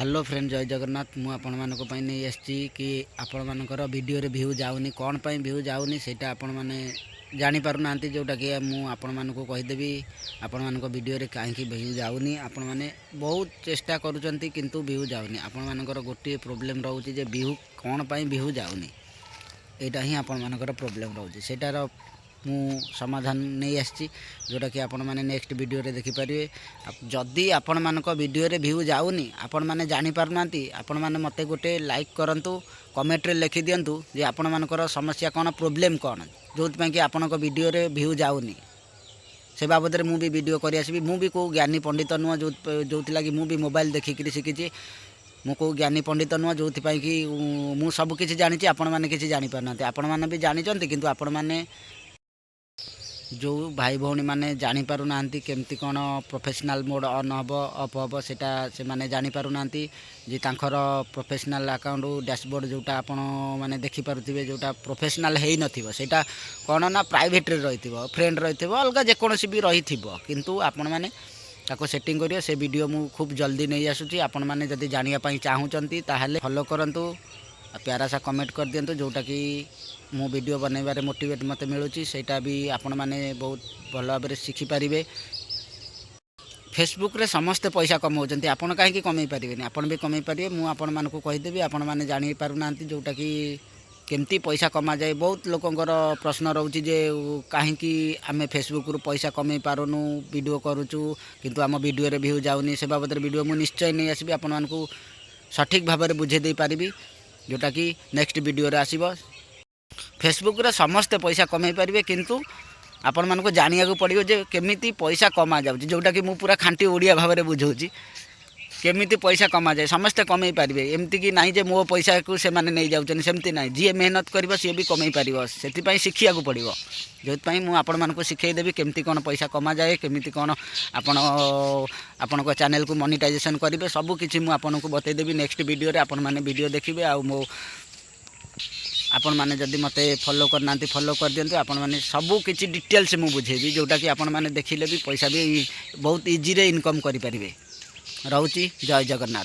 Hello friend जय जगन्नाथ मु आपण मानक नहीं आसी कि आपण मानकर वीडियो रे व्यू जाऊनी कौन पाई व्यू जाऊनी सेटा आपण माने जानि पारु नांती जोटा कि मु आपण मानक कहिदेबी आपण मानक वीडियो रे काहे व्यू जाऊनी आपण माने बहुत चेष्टा करूचंती किंतु व्यू जाऊनी आपण मानकर गोटे प्रॉब्लम रहउची जे व्यू कौन पाई व्यू जाऊनी एटा ही आपण मानकर प्रॉब्लम रहउची सेटार मु समाधान नहीं आसी जोटा कि आपण माने नेक्स्ट वीडियो रे देखि परिवे जदी आपण मानक वीडियो रे व्यू जाउनी आपण माने जानि पारनांती आपण माने मते गोटे लाइक करंतु कमेंट रे लिखि दियंतु जे आपण मानकर समस्या कोन प्रॉब्लम कोन जोत पय कि आपनक वीडियो रे व्यू जाउनी से बाबद रे मु भी वीडियो करि आसीबी मु भी को ज्ञानी पंडित नुआ जोति लागि मु भी मोबाइल देखि कि सिखिची मु को ज्ञानी पंडित नुआ जोति पय कि मु सब किछि जानिची आपण माने किछि जानि पारनांती आपण माने भी जानिचंती किंतु आपण माने जो भाई भौणी मैंने जापर ना केमती कौन प्रोफेशनल मोड ऑन हम अफ हम सेटा से माने जापर ना जी तांकर प्रोफेशनल अकाउंट डैशबोर्ड जोटा आपण माने देखि पारुथिबे जोटा प्रोफेशनल हेई नथिबो सेटा कौन ना प्राइवेट रे रहिथिबो फ्रेंड रहिथिबो अलग जेकोसी भी रहिथिबो किंतु आपण माने ताको सेटिंग करियो से वीडियो मु खूब जल्दी नहीं आसुची आपण माने जदी जानिया पई चाहूचंती ताहाले फॉलो करंतु प्यारा सा कमेंट कर दियंतु जोटा कि मो वीडियो बनैबारे मोटिवेट मते मिलुची सेटा भी आपण माने बहुत भल भाबरे शिखि पारिबे फेसबुक रे समस्त पैसा कमाउचंती आपण काहे कि कमै पारिबेनी आपण भी कमै पारिबे मु आपण मानकु कहि देबी आपण माने जानि पारु नांती जोटा कि केमती पैसा कमा जाए बहुत लोकंकर प्रश्न रहउची जे काहे कि आमे फेसबुक रु पैसा कमै पारुनु वीडियो करूचु किंतु आम वीडियो रे व्यू जाउनी से बाबद वीडियो मु निश्चय नहीं आसीबी आपण मानकु सठिक भाबरे बुझे दे पारिबी जोटा कि नेक्स्ट वीडियो रे आसीबो फेसबुक रे समस्त पैसा कमाई पारिबे किंतु आपण मानको जानिया को पड़ियो जे केमिति पैसा कमा जाउची जोटा कि मु पूरा खांटी ओडिया भाबरे बुझौची केमिति पैसा कमा जाए समस्त कमाई पारिबे एमती कि नाही जे मो पैसा को से माने नै जाउचन सेमती नाही जी मेहनत करबो से भी कमाई पारिबो सेति पई शिखिया को पड़ियो जोत पई मु आपण मानको सिखै देबी केमिति कोन पैसा कमा जाए केमिति कोन आपण को चैनल को मोनेटाइजेशन करिवे सब किछि मु आपण को बतै देबी नेक्स्ट वीडियो रे आपण माने वीडियो देखिबे आ मो आपण माने जदि मते फॉलो करना फॉलो कर दियंतु आपण माने सब किछि डिटेल्स मु बुझेबी जोटा कि आपण माने देखिले भी पैसा भी बहुत इजी रे इनकम करि परिबे रहउची जय जगन्नाथ।